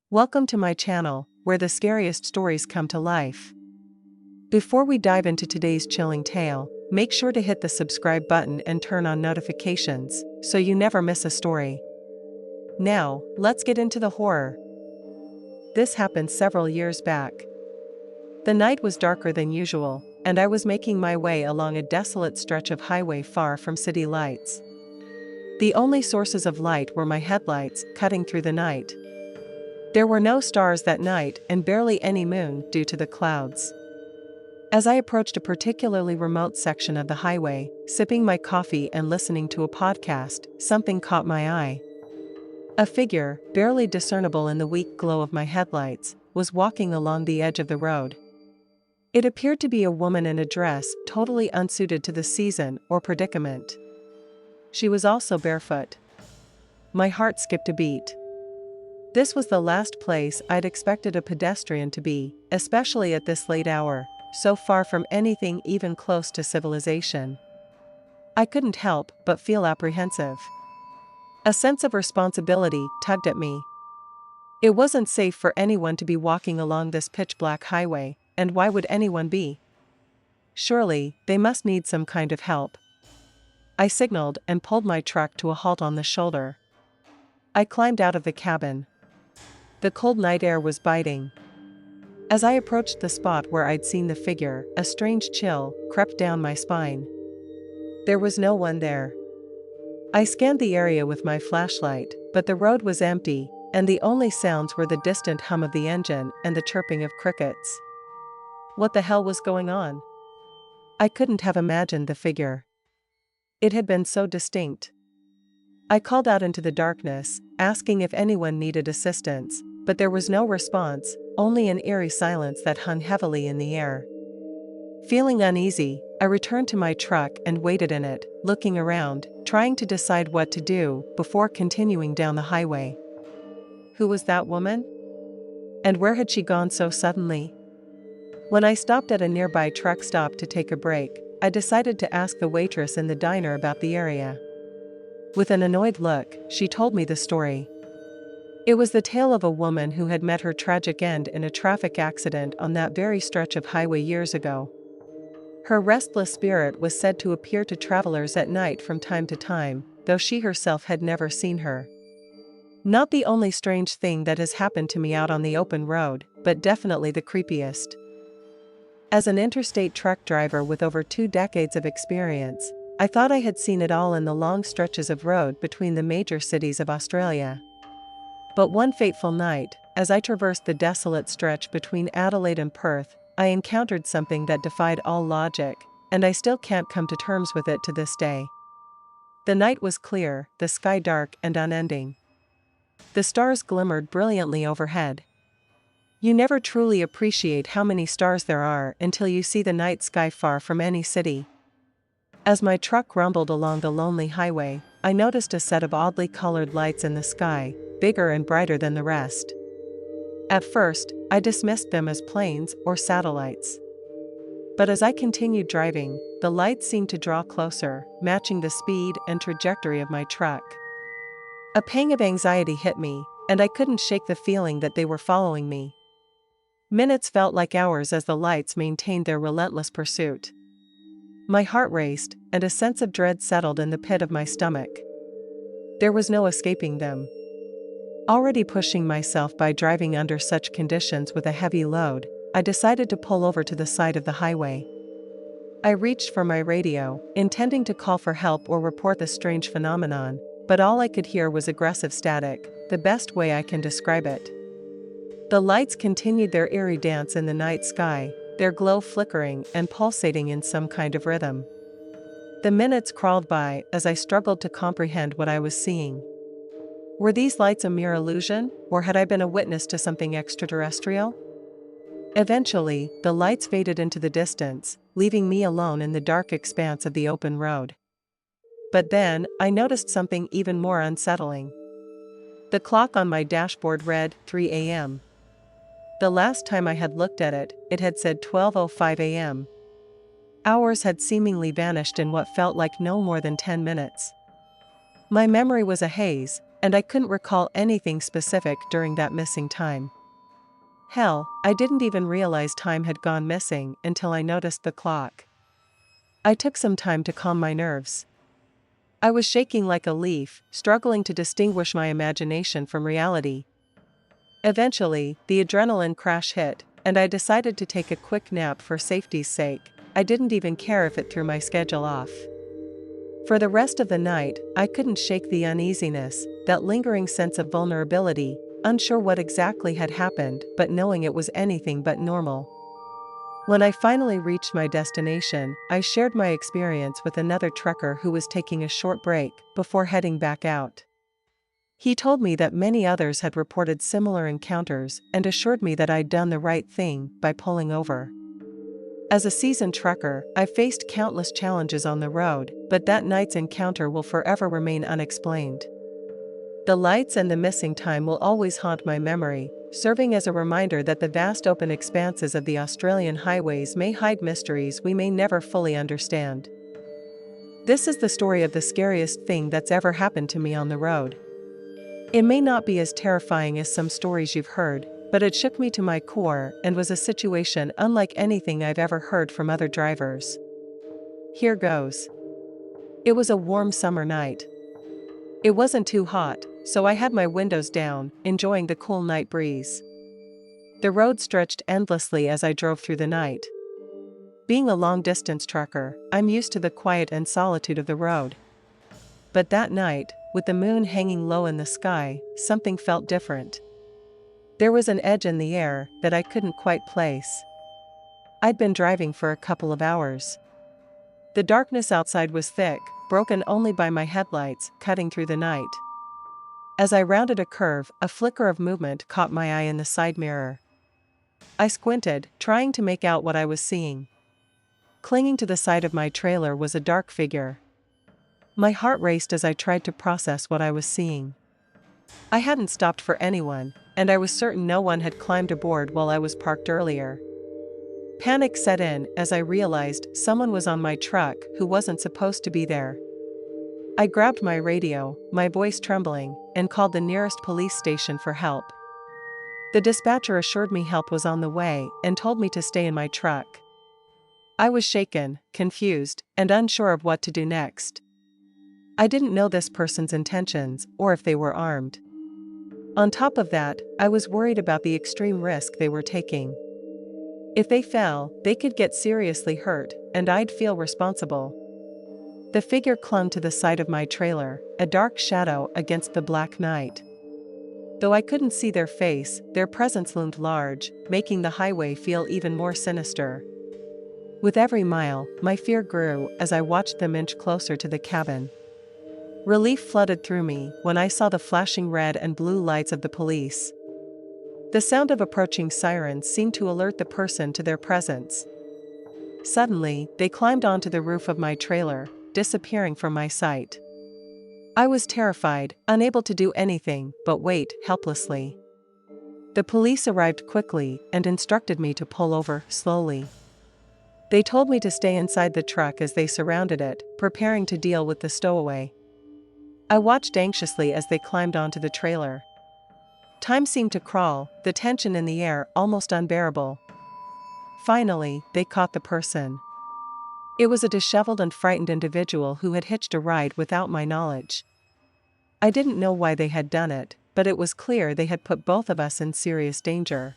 Welcome to my channel, where the scariest stories come to life. Before we dive into today's chilling tale, make sure to hit the subscribe button and turn on notifications, so you never miss a story. Now, let's get into the horror. This happened several years back. The night was darker than usual, and I was making my way along a desolate stretch of highway far from city lights. The only sources of light were my headlights, cutting through the night. There were no stars that night and barely any moon due to the clouds. As I approached a particularly remote section of the highway, sipping my coffee and listening to a podcast, something caught my eye. A figure, barely discernible in the weak glow of my headlights, was walking along the edge of the road. It appeared to be a woman in a dress totally unsuited to the season or predicament. She was also barefoot. My heart skipped a beat. This was the last place I'd expected a pedestrian to be, especially at this late hour, so far from anything even close to civilization. I couldn't help but feel apprehensive. A sense of responsibility tugged at me. It wasn't safe for anyone to be walking along this pitch-black highway, and why would anyone be? Surely, they must need some kind of help. I signaled and pulled my truck to a halt on the shoulder. I climbed out of the cabin. The cold night air was biting. As I approached the spot where I'd seen the figure, a strange chill crept down my spine. There was no one there. I scanned the area with my flashlight, but the road was empty, and the only sounds were the distant hum of the engine and the chirping of crickets. What the hell was going on? I couldn't have imagined the figure. It had been so distinct. I called out into the darkness, asking if anyone needed assistance, but there was no response, only an eerie silence that hung heavily in the air. Feeling uneasy, I returned to my truck and waited in it, looking around, trying to decide what to do before continuing down the highway. Who was that woman? And where had she gone so suddenly? When I stopped at a nearby truck stop to take a break, I decided to ask the waitress in the diner about the area. With an annoyed look, she told me the story. It was the tale of a woman who had met her tragic end in a traffic accident on that very stretch of highway years ago. Her restless spirit was said to appear to travelers at night from time to time, though she herself had never seen her. Not the only strange thing that has happened to me out on the open road, but definitely the creepiest. As an interstate truck driver with over 2 decades of experience, I thought I had seen it all in the long stretches of road between the major cities of Australia. But one fateful night, as I traversed the desolate stretch between Adelaide and Perth, I encountered something that defied all logic, and I still can't come to terms with it to this day. The night was clear, the sky dark and unending. The stars glimmered brilliantly overhead. You never truly appreciate how many stars there are until you see the night sky far from any city. As my truck rumbled along the lonely highway, I noticed a set of oddly colored lights in the sky, bigger and brighter than the rest. At first, I dismissed them as planes or satellites. But as I continued driving, the lights seemed to draw closer, matching the speed and trajectory of my truck. A pang of anxiety hit me, and I couldn't shake the feeling that they were following me. Minutes felt like hours as the lights maintained their relentless pursuit. My heart raced, and a sense of dread settled in the pit of my stomach. There was no escaping them. Already pushing myself by driving under such conditions with a heavy load, I decided to pull over to the side of the highway. I reached for my radio, intending to call for help or report the strange phenomenon, but all I could hear was aggressive static, the best way I can describe it. The lights continued their eerie dance in the night sky, their glow flickering and pulsating in some kind of rhythm. The minutes crawled by as I struggled to comprehend what I was seeing. Were these lights a mere illusion, or had I been a witness to something extraterrestrial? Eventually, the lights faded into the distance, leaving me alone in the dark expanse of the open road. But then, I noticed something even more unsettling. The clock on my dashboard read 3 a.m. The last time I had looked at it, it had said 12:05 a.m. Hours had seemingly vanished in what felt like no more than 10 minutes. My memory was a haze, and I couldn't recall anything specific during that missing time. Hell, I didn't even realize time had gone missing until I noticed the clock. I took some time to calm my nerves. I was shaking like a leaf, struggling to distinguish my imagination from reality. Eventually, the adrenaline crash hit, and I decided to take a quick nap for safety's sake. I didn't even care if it threw my schedule off. For the rest of the night, I couldn't shake the uneasiness, that lingering sense of vulnerability, unsure what exactly had happened, but knowing it was anything but normal. When I finally reached my destination, I shared my experience with another trekker who was taking a short break before heading back out. He told me that many others had reported similar encounters and assured me that I'd done the right thing by pulling over. As a seasoned trekker, I faced countless challenges on the road, but that night's encounter will forever remain unexplained. The lights and the missing time will always haunt my memory, serving as a reminder that the vast open expanses of the Australian highways may hide mysteries we may never fully understand. This is the story of the scariest thing that's ever happened to me on the road. It may not be as terrifying as some stories you've heard, but it shook me to my core and was a situation unlike anything I've ever heard from other drivers. Here goes. It was a warm summer night. It wasn't too hot, so I had my windows down, enjoying the cool night breeze. The road stretched endlessly as I drove through the night. Being a long-distance trekker, I'm used to the quiet and solitude of the road. But that night, with the moon hanging low in the sky, something felt different. There was an edge in the air that I couldn't quite place. I'd been driving for a couple of hours. The darkness outside was thick, broken only by my headlights cutting through the night. As I rounded a curve, a flicker of movement caught my eye in the side mirror. I squinted, trying to make out what I was seeing. Clinging to the side of my trailer was a dark figure. My heart raced as I tried to process what I was seeing. I hadn't stopped for anyone, and I was certain no one had climbed aboard while I was parked earlier. Panic set in as I realized someone was on my truck who wasn't supposed to be there. I grabbed my radio, my voice trembling, and called the nearest police station for help. The dispatcher assured me help was on the way and told me to stay in my truck. I was shaken, confused, and unsure of what to do next. I didn't know this person's intentions or if they were armed. On top of that, I was worried about the extreme risk they were taking. If they fell, they could get seriously hurt, and I'd feel responsible. The figure clung to the side of my trailer, a dark shadow against the black night. Though I couldn't see their face, their presence loomed large, making the highway feel even more sinister. With every mile, my fear grew as I watched them inch closer to the cabin. Relief flooded through me when I saw the flashing red and blue lights of the police. The sound of approaching sirens seemed to alert the person to their presence. Suddenly, they climbed onto the roof of my trailer, disappearing from my sight. I was terrified, unable to do anything but wait helplessly. The police arrived quickly and instructed me to pull over slowly. They told me to stay inside the truck as they surrounded it, preparing to deal with the stowaway. I watched anxiously as they climbed onto the trailer. Time seemed to crawl, the tension in the air almost unbearable. Finally, they caught the person. It was a disheveled and frightened individual who had hitched a ride without my knowledge. I didn't know why they had done it, but it was clear they had put both of us in serious danger.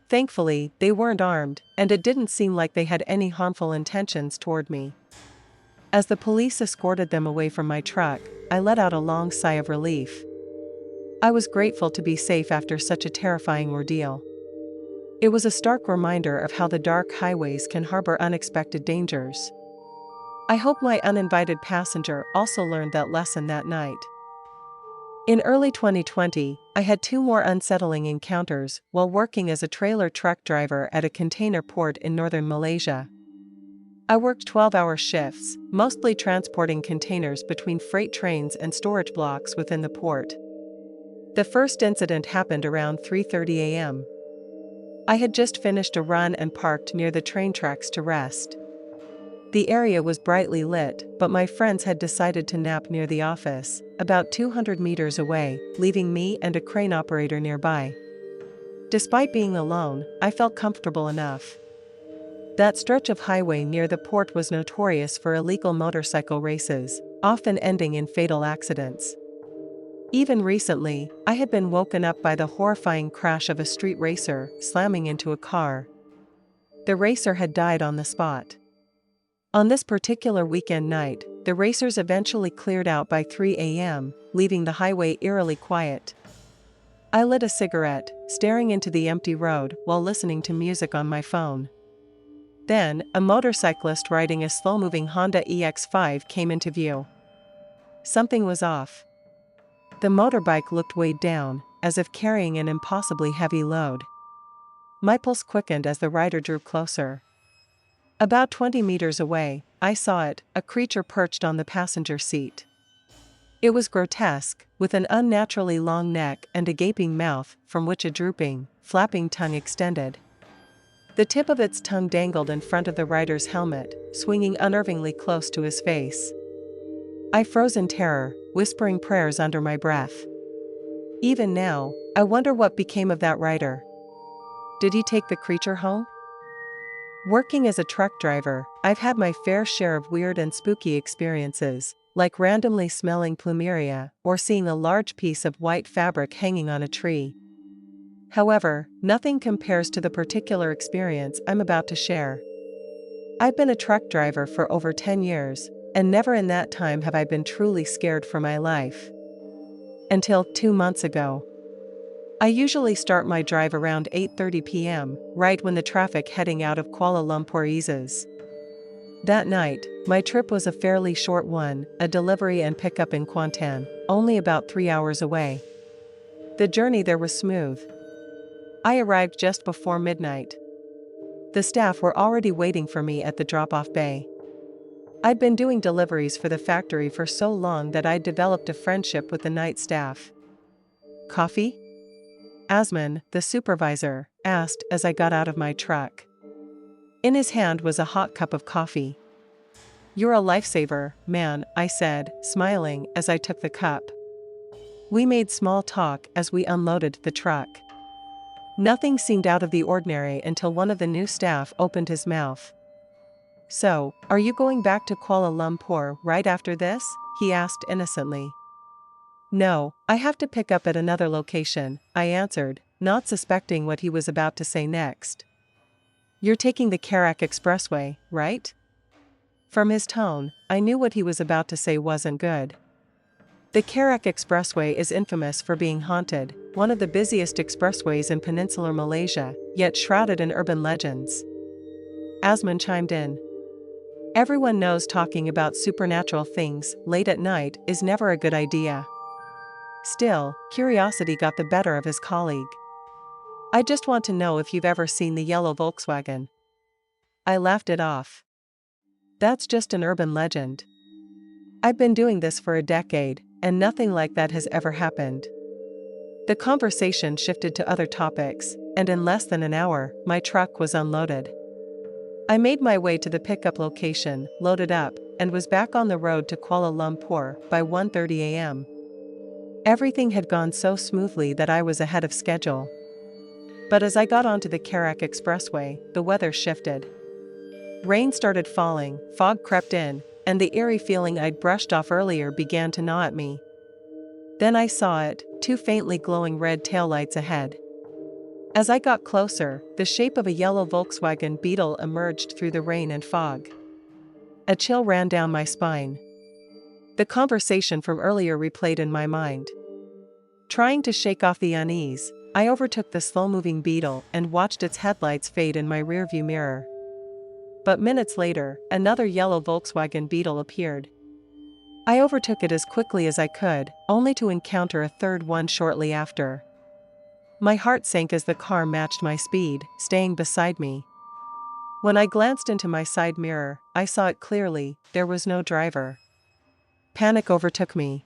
Thankfully, they weren't armed, and it didn't seem like they had any harmful intentions toward me. As the police escorted them away from my truck, I let out a long sigh of relief. I was grateful to be safe after such a terrifying ordeal. It was a stark reminder of how the dark highways can harbor unexpected dangers. I hope my uninvited passenger also learned that lesson that night. In early 2020, I had 2 more unsettling encounters while working as a trailer truck driver at a container port in northern Malaysia. I worked 12-hour shifts, mostly transporting containers between freight trains and storage blocks within the port. The first incident happened around 3:30 a.m. I had just finished a run and parked near the train tracks to rest. The area was brightly lit, but my friends had decided to nap near the office, about 200 meters away, leaving me and a crane operator nearby. Despite being alone, I felt comfortable enough. That stretch of highway near the port was notorious for illegal motorcycle races, often ending in fatal accidents. Even recently, I had been woken up by the horrifying crash of a street racer slamming into a car. The racer had died on the spot. On this particular weekend night, the racers eventually cleared out by 3 a.m., leaving the highway eerily quiet. I lit a cigarette, staring into the empty road while listening to music on my phone. Then, a motorcyclist riding a slow-moving Honda EX5 came into view. Something was off. The motorbike looked weighed down, as if carrying an impossibly heavy load. My pulse quickened as the rider drew closer. About 20 meters away, I saw it, a creature perched on the passenger seat. It was grotesque, with an unnaturally long neck and a gaping mouth from which a drooping, flapping tongue extended. The tip of its tongue dangled in front of the rider's helmet, swinging unnervingly close to his face. I froze in terror, whispering prayers under my breath. Even now, I wonder what became of that rider. Did he take the creature home? Working as a truck driver, I've had my fair share of weird and spooky experiences, like randomly smelling plumeria or seeing a large piece of white fabric hanging on a tree. However, nothing compares to the particular experience I'm about to share. I've been a truck driver for over 10 years, and never in that time have I been truly scared for my life. Until 2 months ago. I usually start my drive around 8:30 p.m., right when the traffic heading out of Kuala Lumpur eases. That night, my trip was a fairly short one, a delivery and pickup in Kuantan, only about 3 hours away. The journey there was smooth. I arrived just before midnight. The staff were already waiting for me at the drop-off bay. I'd been doing deliveries for the factory for so long that I'd developed a friendship with the night staff. "Coffee?" Asman, the supervisor, asked as I got out of my truck. In his hand was a hot cup of coffee. "You're a lifesaver, man," I said, smiling as I took the cup. We made small talk as we unloaded the truck. Nothing seemed out of the ordinary until one of the new staff opened his mouth. "So, are you going back to Kuala Lumpur right after this?" he asked innocently. "No, I have to pick up at another location," I answered, not suspecting what he was about to say next. "You're taking the Karak Expressway, right?" From his tone, I knew what he was about to say wasn't good. The Karak Expressway is infamous for being haunted, one of the busiest expressways in peninsular Malaysia, yet shrouded in urban legends. Asman chimed in. "Everyone knows talking about supernatural things late at night is never a good idea." Still, curiosity got the better of his colleague. "I just want to know if you've ever seen the yellow Volkswagen." I laughed it off. "That's just an urban legend. I've been doing this for a decade, and nothing like that has ever happened." The conversation shifted to other topics, and in less than an hour, my truck was unloaded. I made my way to the pickup location, loaded up, and was back on the road to Kuala Lumpur by 1:30 a.m. Everything had gone so smoothly that I was ahead of schedule. But as I got onto the Karak Expressway, the weather shifted. Rain started falling, fog crept in, and the eerie feeling I'd brushed off earlier began to gnaw at me. Then I saw it, two faintly glowing red taillights ahead. As I got closer, the shape of a yellow Volkswagen Beetle emerged through the rain and fog. A chill ran down my spine. The conversation from earlier replayed in my mind. Trying to shake off the unease, I overtook the slow-moving Beetle and watched its headlights fade in my rearview mirror. But minutes later, another yellow Volkswagen Beetle appeared. I overtook it as quickly as I could, only to encounter a third one shortly after. My heart sank as the car matched my speed, staying beside me. When I glanced into my side mirror, I saw it clearly, there was no driver. Panic overtook me.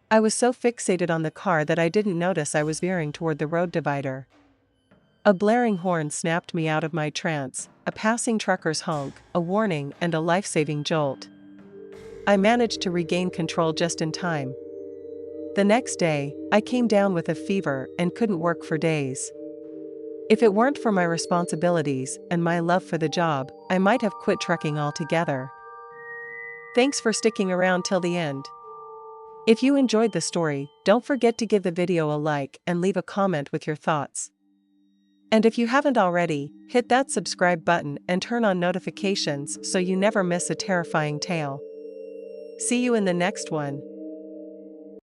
I was so fixated on the car that I didn't notice I was veering toward the road divider. A blaring horn snapped me out of my trance, a passing trucker's honk, a warning, and a life-saving jolt. I managed to regain control just in time. The next day, I came down with a fever and couldn't work for days. If it weren't for my responsibilities and my love for the job, I might have quit trucking altogether. Thanks for sticking around till the end. If you enjoyed the story, don't forget to give the video a like and leave a comment with your thoughts. And if you haven't already, hit that subscribe button and turn on notifications so you never miss a terrifying tale. See you in the next one.